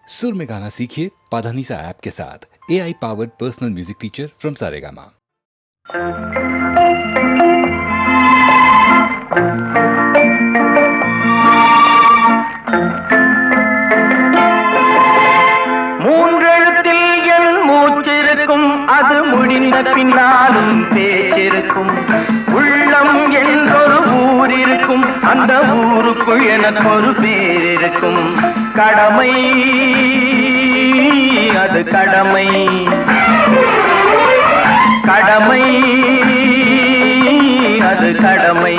सुर में गाना सीखिए पाधानीसा ऐप के साथ। AI powered personal music teacher from Saregama. மூன்றெழுத்தில் என் மூச்சிருக்கும், அது முடிந்த பின்னாலும் பேச்சிருக்கும். உள்ளம் என்றொரு ஊர் இருக்கும், அந்த ஊருக்குள் எனக்கு ஒரு பேர் இருக்கும். கடமை அது கடமை, கடமை அது கடமை.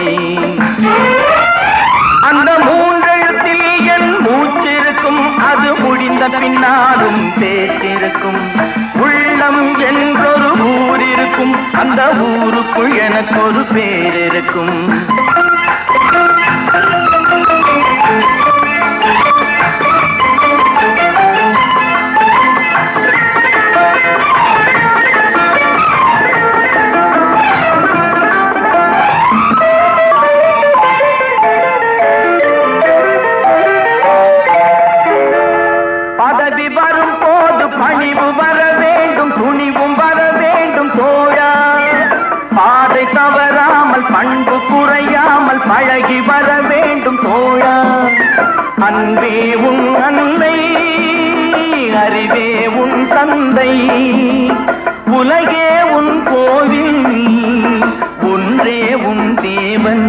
அந்த மூன்றெழுத்தில் என் மூச்சிருக்கும், அது முடிந்த பின்னாலும் பேச்சிருக்கும். உள்ளம் என்றொரு ஊர் இருக்கும், அந்த ஊருக்குள் எனக்கு ஒரு பேர் இருக்கும். பண்பு குறையாமல் பழகி வர வேண்டும் தோழா. அன்பே உன் அன்னை, அறிவே உன் தந்தை, உலகே உன் கோவில், ஒன்றே உன் தேவன்.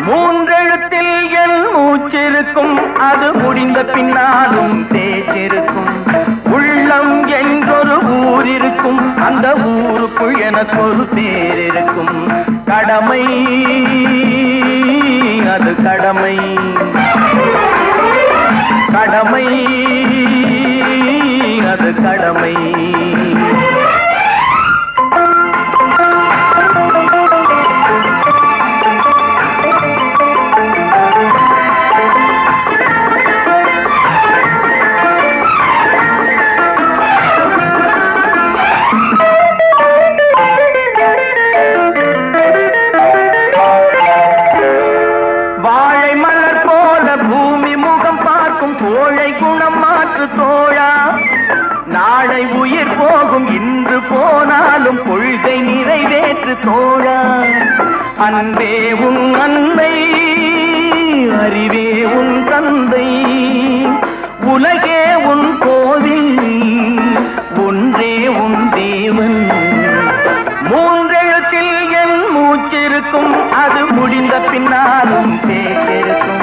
மூன்றெழுத்தில் என் மூச்சிருக்கும், அது முடிந்த பின்னாலும் பேச்சிருக்கும். உள்ளம் என்றொரு ஊர் இருக்கும், அந்த ஊருக்குள் எனக்கு ஒரு பேர் இருக்கும். கடமை அது கடமை, கடமை அது கடமை. நாளை உயிர் போகும், இன்று போனாலும் கொள்கை நிறைவேற்று தோழா. அன்பே உன் அன்னை, அறிவே உன் தந்தை, உலகே உன் கோவில், ஒன்றே உன் தேவன். மூன்றெழுத்தில் என் மூச்சிருக்கும், அது முடிந்த பின்னாலும் பேச்சிருக்கும்.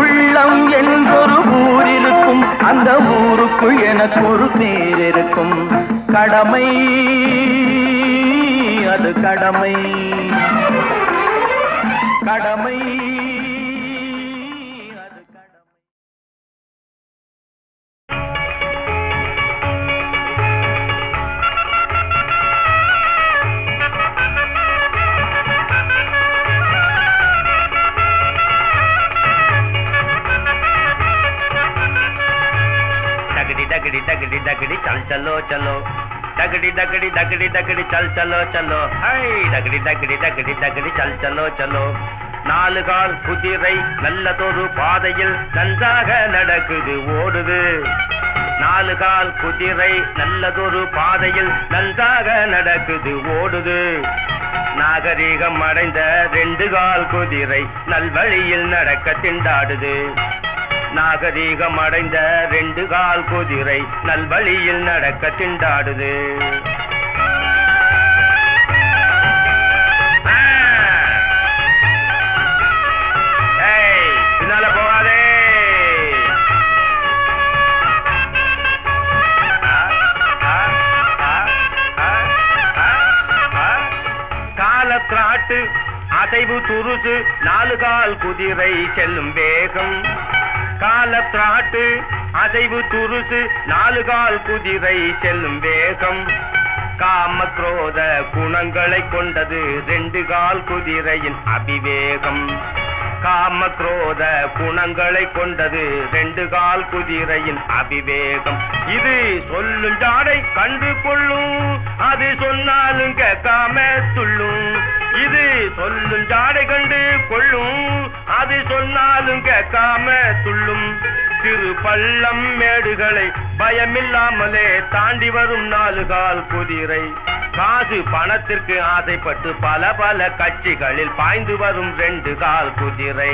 உள்ளம் என்றொரு ஊர் இருக்கும், அந்த ஊருக்குள் எனக்கு ஒரு பேர் இருக்கும். கடமை அது கடமை, கடமை அது கடமை. दगड़ी दगड़ी दगड़ी चल चलो चलो, दगड़ी दगड़ी दगड़ी दगड़ी चल चलो चलो, हाय दगड़ी दगड़ी दगड़ी दगड़ी चल चलो चलो. நாலு கால் குதிரை நல்லதொரு பாதையில் நன்றாக நடக்குது ஓடுது. நாலு கால் குதிரை நல்லதொரு பாதையில் நன்றாக நடக்குது ஓடுது. நாகரீகம் அடைந்த ரெண்டு கால் குதிரை நல்வழியில் நடக்க திண்டாடுது. நாகரீகம் அடைந்த ரெண்டு கால் குதிரை நல்வழியில் நடக்க திண்டாடுது. பின்னால போகாதே. காலத்திராட்டு அசைவு துருசு நாலு கால் குதிரை செல்லும் வேகம். காலத்திராட்டு அசைவு துருசு நாலு கால் குதிரை செல்லும் வேகம். காம குரோத குணங்களை கொண்டது ரெண்டு கால் குதிரையின் அபிவேகம். காம குரோத குணங்களை கொண்டது ரெண்டு கால் குதிரையின் அபிவேகம். இது சொல்லும் ஜாடை கண்டு கொள்ளும், அது சொன்னாலும் கேட்காம துள்ளும். இது சொல்லும் ஜாடை கண்டு கொள்ளும், அது சொன்னாலும் கேட்காம துள்ளும். சிறு பள்ளம் மேடுகளை பயமில்லாமலே தாண்டி வரும் 4 கால் குதிரை. காசு பணத்திற்கு ஆசைப்பட்டு பல பல கட்சிகளில் பாய்ந்து வரும் 2 கால் குதிரை.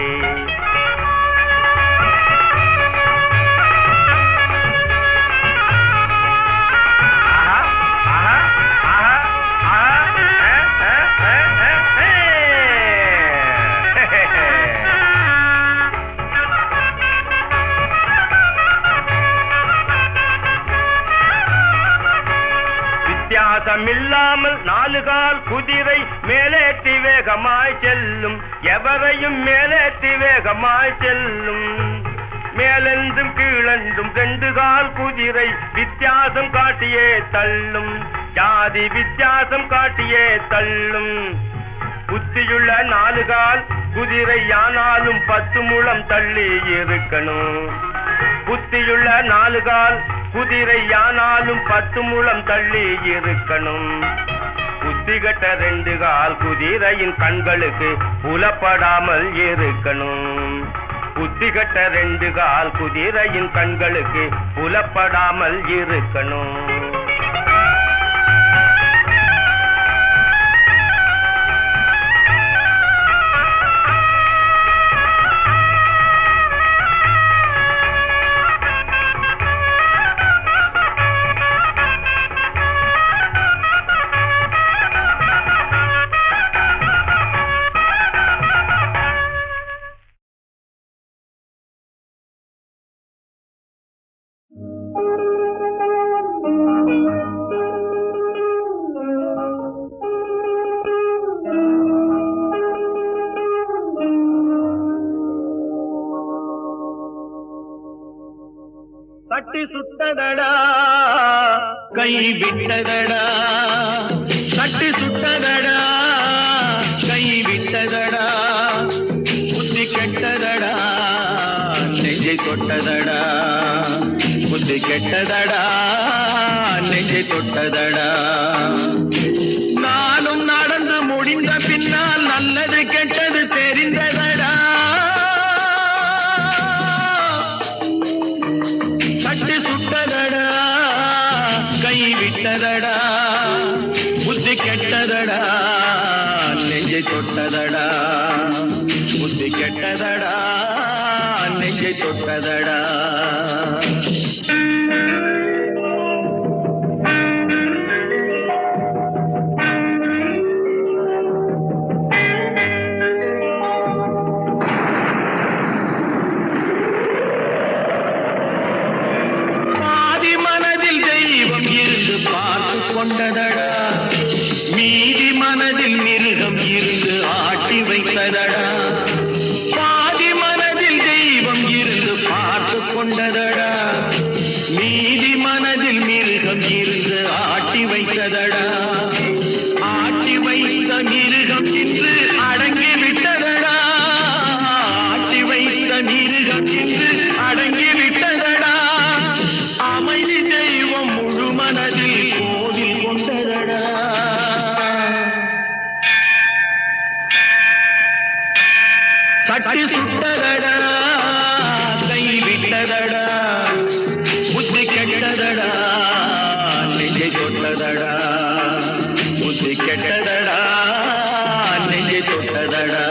வித்தியாசமில்லாமல் 4 கால் குதிரை மேலேற்றி வேகமாய் செல்லும், எவரையும் மேலேற்றி வேகமாய் செல்லும். மேலென்றும் கீழென்றும் 2 கால் குதிரை வித்தியாசம் காட்டியே தள்ளும், ஜாதி வித்தியாசம் காட்டியே தள்ளும். புத்தியுள்ள 4 கால் குதிரை ஆனாலும் 10 முழம் தள்ளி இருக்கணும். புத்தியுள்ள 4 கால் குதிரை ஆனாலும் 10 முழம் தள்ளி இருக்கணும். புத்திகட்ட 2 கால் குதிரையின் கண்களுக்கு புலப்படாமல் இருக்கணும். புத்திகட்ட 2 கால் குதிரையின் கண்களுக்கு புலப்படாமல் இருக்கணும். கட்டி சுட்டதடா கை விட்டதடா, கட்டி சுட்டதடா கை விட்டதடா, புத்தி கெட்டதடா நெஞ்சை தொட்டதடா, புத்தி கெட்டதடா நெஞ்சை தொட்டதடா. நானும் நடந்து முடிந்த பின்னால் நல்லது கெட்டது தெரிந்ததடா. கட்டி சுட்டதடா கை விட்டதடா, புத்தி கெட்டதடா நெஞ்சை தொட்டதடா, புத்தி கெட்டதடா நெஞ்சை தொட்டதடா. கொண்டதடா மீதி மனதில் மிருகம் இருந்து ஆட்டி வைத்ததடா, பாதி மனதில் தெய்வம் இருந்து பார்த்து கொண்டதடா, மீதி மனதில் மிருகம் இருந்து ஆட்டி வைத்ததடா. ஆட்டி வைத்த மிருகம் இன்று அடங்கி விட்டதடா, ஆட்டி வைத்த மிருகம் இன்று அடங்கி விட்டதடா. அமைதி தெய்வம் முழு மனதில் கோவில் கொண்டதடா. சட்டி சுட்டதடா கை விட்டதடா, புத்தி கெட்டதடா நெஞ்சை தொட்டதடா, புத்தி கெட்டதடா நெஞ்சை தொட்டதடா.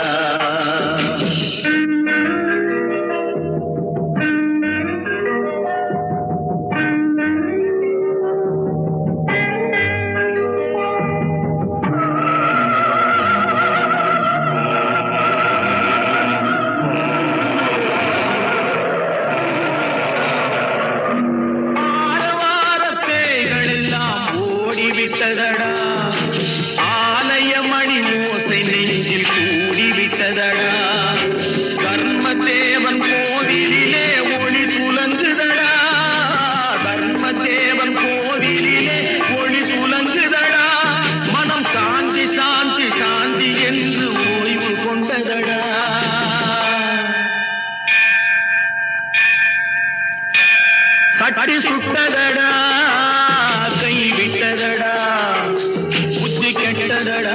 விட்டதடா ஆலய மணி ஓசை நெஞ்சில் கூடிவிட்டதடா, கர்மதேவன் கோவிலிலே ஒளி துலங்குதடா, கர்மதேவன் கோவிலிலே ஒளி துலங்குதடா. மனம் சாந்தி சாந்தி சாந்தி என்று ஓய்வு கொண்டதடா. சட்டி சுட்டதடா கை விட்டதடா, புத்தி கெட்டதடா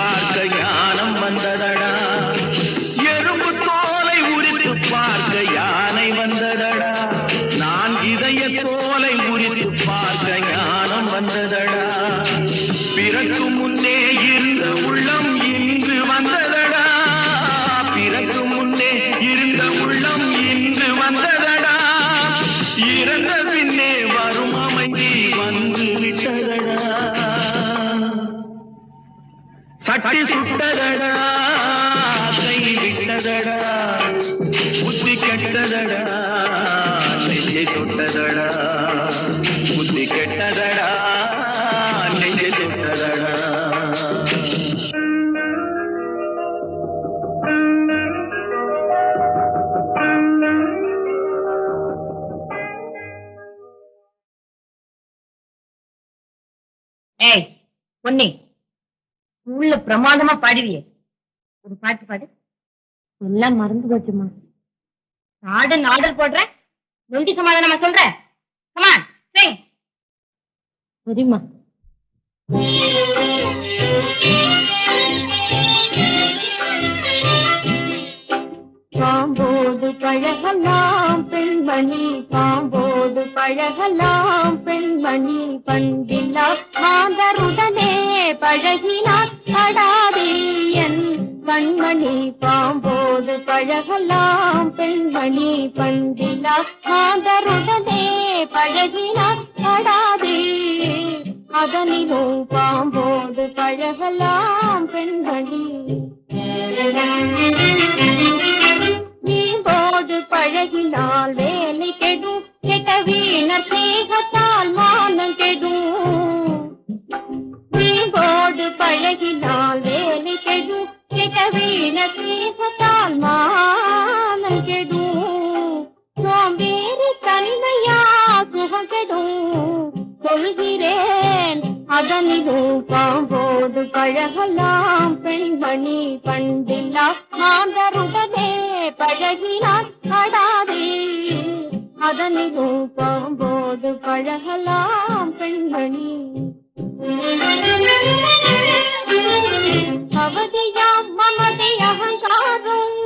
பார்க்க ஞானம் வந்ததடா, எறும்பு தோலை உரித்து பார்க்க யானை வந்ததடா, நான் இதய தோலை உரித்து பார்க்க ஞானம் வந்ததடா, பிறக்கு முன்னே இருந்த உள்ளம் இன்று வந்ததடா, பிறக்கு முன்னே இருந்த உள்ளம் இன்று வந்ததடா, இறந்த பின்னே வரும் அமைதி வந்து விட்டதடா, சட்டி சுட்டதடா, கை விட்டதடா, புத்தி கெட்டதடா, நெஞ்சை தொட்டதடா, புத்தி கெட்டதடா, நெஞ்சை தொட்டதடா. ஏய் பொன்னி, ஸ்கூல்ல பிரமாதமா பாடுவியே, ஒரு பாட்டு பாடு. எல்லாம் மறந்து போச்சுமா. நாடன் ஆர்டர் போடுற, நொண்டி சமாதானமா சொல்ற. கமான் சிங். சரிம்மா. பாம்போடு பழகலாம் பெண்மணி, பாம்போடு பழகலாம் பெண்மணி, பண்டில்லா மாதருடனே பழகினார் அடாதே என் கண்மணி, பாம்போடு பழகலாம் பெண்மணி, பண்டில்லா மாதருடனே பழகினார் அடாதே, அதனிலும் பாம்போடு பழகலாம் பெண்மணி. நீம்போடு பழகினால் வேலை கெடும், கெட்ட வீணர் சேகத்தால் மானம் கெடும், நீம்போடு பழகினால் வேலை கெடும், கெட்ட வீணர் சேகத்தால் மானம் கெடும், சோம்பேறி தன்மையா சுகம் கெடும், சொல்கிறேன் அதனிலும் பாம்போடு பழகலாம் பெண்மணி, பண்டில்லா மாந்தருடனே பழகினார் அடாதே, அதனிலும் பாம்போடு பழகலாம் பெண்மணி. அவதியாம் மமதை அகங்காரம்,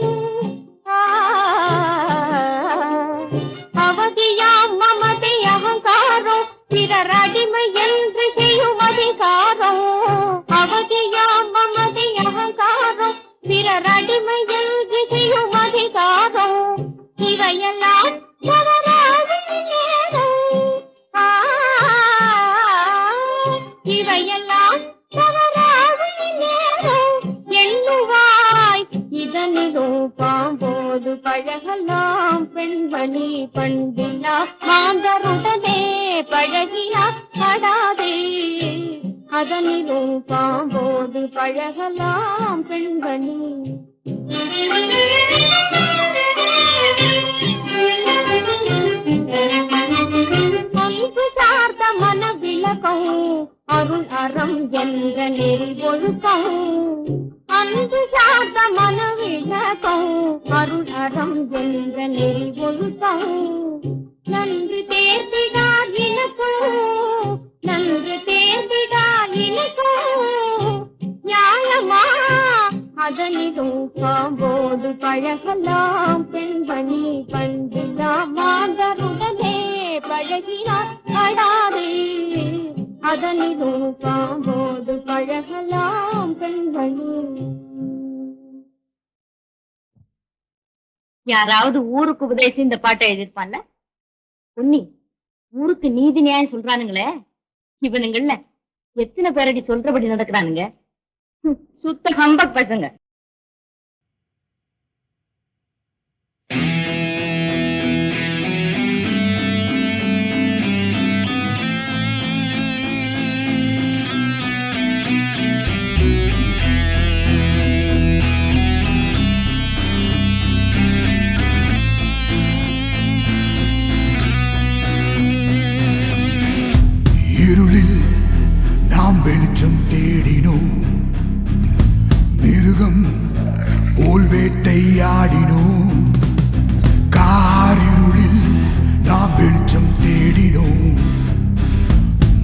அவதியாம் மமதை அகங்காரம், பிறர் அடிமை என்று செய்யும் அதிகாரம், அவதியாம் மமதை அகங்காரம், பிறர் அடிமை என்று செய்யும் அதிகாரம், இவையெல்லாம் தவறாகும் நேரம், இவையெல்லாம் தவறாகும் நேரம், எண்ணுவாய் இதனிலும் பாம்போடு பழகலாம் பெண்மணி, பண்டில்லா மாந்தருடனே பழகினார் அடாதே, அதனிலும் பாம்போடு பழகலாம் பெண்மணி. அன்பு சார்ந்த மன விளக்கம், அருள் அறம் என்ற நெறி ஒழுக்கம், அன்பு சார்ந்த மன விளக்கம், அருள் அறம் என்ற நெறி ஒழுக்கம், நன்று தேர்ந்திடார் இனக்கும், நன்று தேர்ந்திடார் இனக்கும், நியாயமா அதனிலும் பாம்போடு பழகலாம் பெண்மணி, பண்டில்லா மாந்தருடனே பழகினார் அடாதே, அதனிலும் பாம்போடு பழகலாம் பெண்மணி. யாராவது ஊருக்கு உபதேசி இந்த பாட்டை எழுதிருப்பான்ல? பொன்னி, ஊருக்கு நீதி நியாயம் சொல்றானுங்களே, இவனுங்கள்ல எத்தனை பேரடி சொல்றபடி நடக்கிறானுங்க, சுத்த ஹம்பக் பசங்க. இருளில் நாம் வெளிச்சம் தேடினோம், மிருகம் போல் வேட்டையாடினோம், காரிருளில் நாம் வெளிச்சம் தேடினோம்,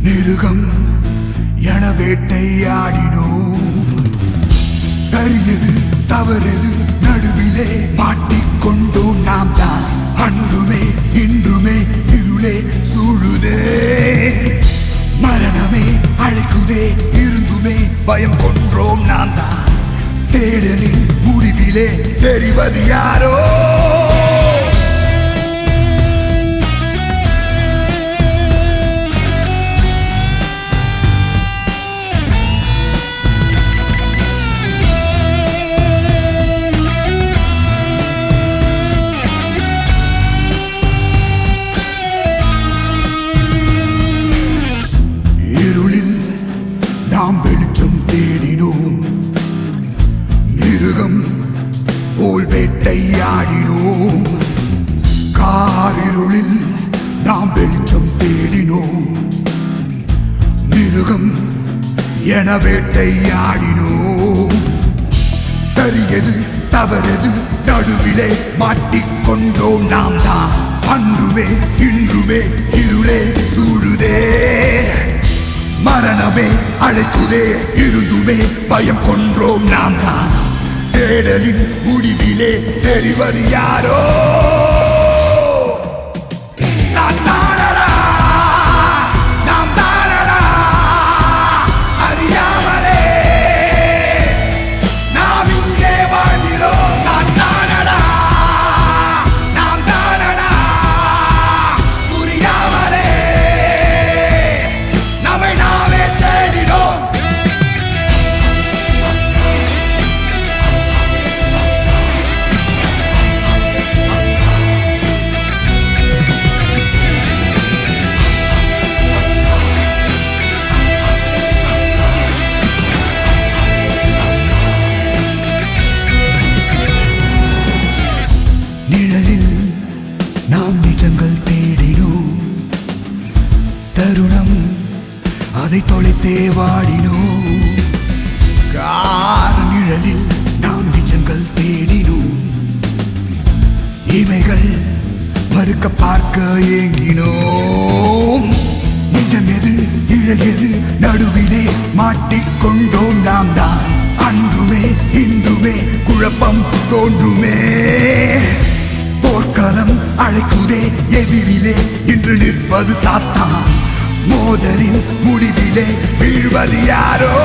மிருகம் என வேட்டையாடினோம், சரியது தவறது நடுவிலே மாட்டிக்கொண்டோம் நாம் தான். அன்றுமே இன்றுமே இருளே சூழுதே, மரணமே அழைக்குதே, இருந்துமே பயம் கொன்றோம் நாம் தான். தேடலின் முடிவிலே தெரிவது யாரோ? இருளில் நாம் வெளிச்சம் தேடினோம், மிருகம் போல் வேட்டையாடினோம். காரிருளில் நாம் வெளிச்சம் தேடினோம், மிருகம் என வேட்டையாடினோம். சரியது தவறது நடுவிலே மாட்டிக்கொண்டோம் நாம் தான். அன்றுமே இன்றுமே இருளே சூழுதே, மரணமே அழைக்குதே, இருந்துமே பயம் கொன்றோம் நாம் தான். தேடலின் முடிவிலே தெரிவது யாரோ? சாத்தானடா, நாம் தானடா, அறியாமலே நாம் இங்கே வாழ்கிறோம். சாத்தானடா, நாம் தானடா, புரியாமலே நம்மை நாமே தேடினோம். நிழலில் நாம் நிஜங்கள் தேடினோம், தருணம் அதை தொலைத்தே வாடினோம். கார் நிழலில் நாம் நிஜங்கள் தேடினோம், இமைகள் மறுக்க பார்க்க ஏங்கினோம். நிஜம் எது நிழல் எது நடுவிலே மாட்டிக்கொண்டோம் நாம் தான். அன்றுமே இன்றுமே குழப்பம் தோன்றுமே, போர்க்களம் அழைக்குதே, எதிரிலே இன்று நிற்பது சாத்தான். மோதலின் முடிவிலே வீழ்வது யாரோ?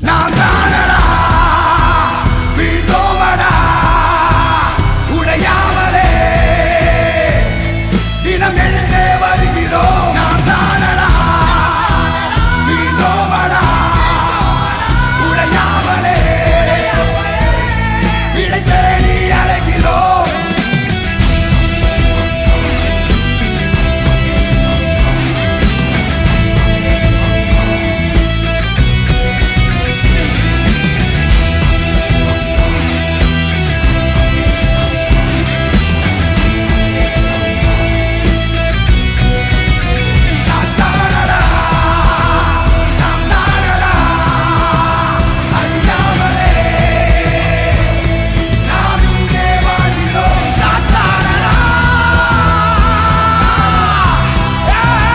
நாம் தானடா, வீழ்ந்தோமடா, உடையாமலே தினம் எழுந்தே வருகிறோம். நாம் தானடா, வீழ்ந்தோமடா, உடையாமலே விடை தேடி அழைக்கிறோம். சாத்தானடா, நாம் தானடா, அறியாமலே நாம் இங்கே வாழ்கிறோம். சாத்தானடா, சாத்தானடா,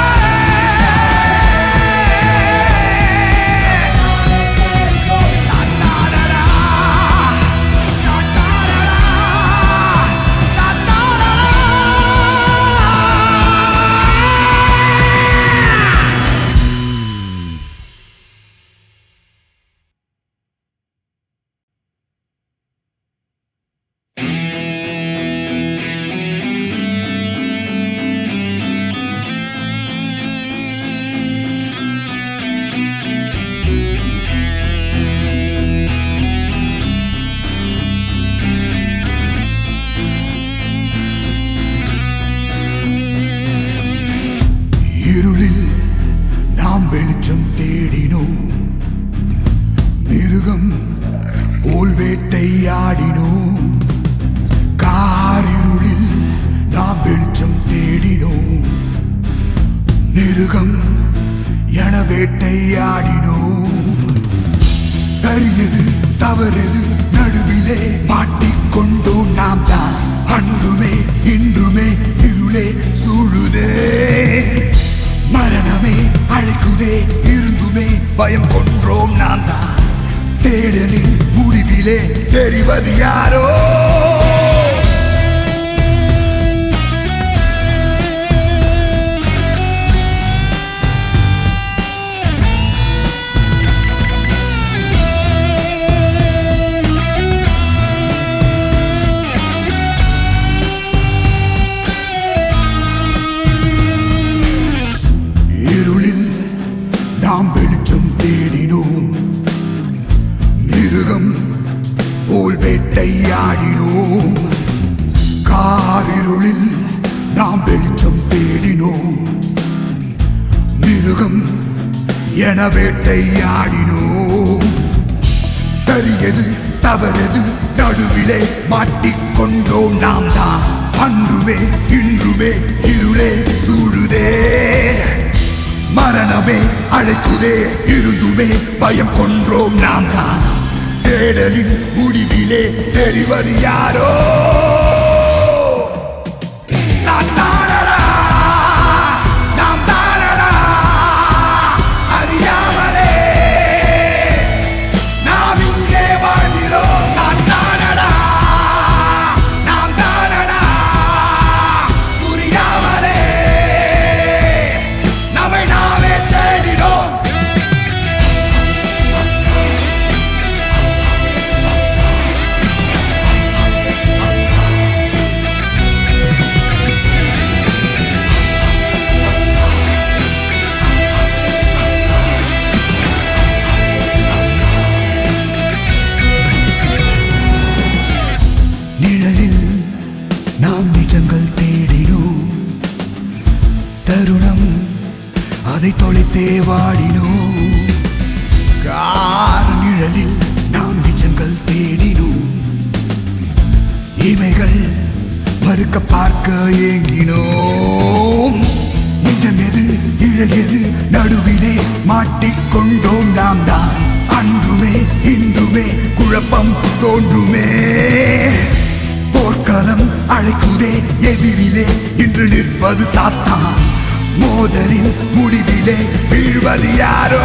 இருளில் நாம் வெளிச்சம் தேடினோம், மிருகம் போல் வேட்டையாடினோம். காரிருளில் நாம் வெளிச்சம் தேடினோம், மிருகம் என வேட்டையாடினோம். சரியது தவறது நடுவிலே மாட்டிக்கொண்டோம் நாம் தான். அன்றுமே இன்றுமே இருளே சூழுதே, மரணமே அழைக்குதே, இருந்துமே பயம் கொன்றோம் நாம் தான். தேடலின் முடிவிலே தெரிவது யாரோ இருளில் நாம் வெளிச்சம் தேடினோம், மிருகம் போல் வேட்டையாடினோம். காரிருளில் நாம் வெளிச்சம் தேடினோம், மிருகம் என வேட்டையாடினோம். சரியது தவறது நடுவிலே மாட்டிக்கொண்டோம் நாம் தான். அன்றுமே இன்றுமே இருளே சூடுதே, மரணமே அழைக்குதே, இருந்துமே பயம் கொன்றோம் நாம் தான். தேடலின் முடிவிலே தெரிவது யாரோ சாத்தானடா, நாம் தானடா, அறியாமலே நாம் இங்கே வாழ்கிறோம். சாத்தானடா, நாம் தானடா, புரியாமலே நம்மை நாமே தேடினோம். நிழலில் நாம் நிஜங்கள் தேடினோம், தருணம் அதை தொலைத்தே வாடினோம். கார் நிழலில் நாம் நிஜங்கள் தேடினோம், இமைகள் மறுக்க பார்க்க ஏங்கினோம். நிஜம் எது நிழல் எது நடுவிலே மாட்டிக்கொண்டோம் நாம் தான். அன்றுமே இன்றுமே குழப்பம் தோன்றுமே, போர்க்களம் அழைக்குதே, எதிரிலே இன்று நிற்பது சாத்தான். மோதலின் முடிவிலே வீழ்வது யாரோ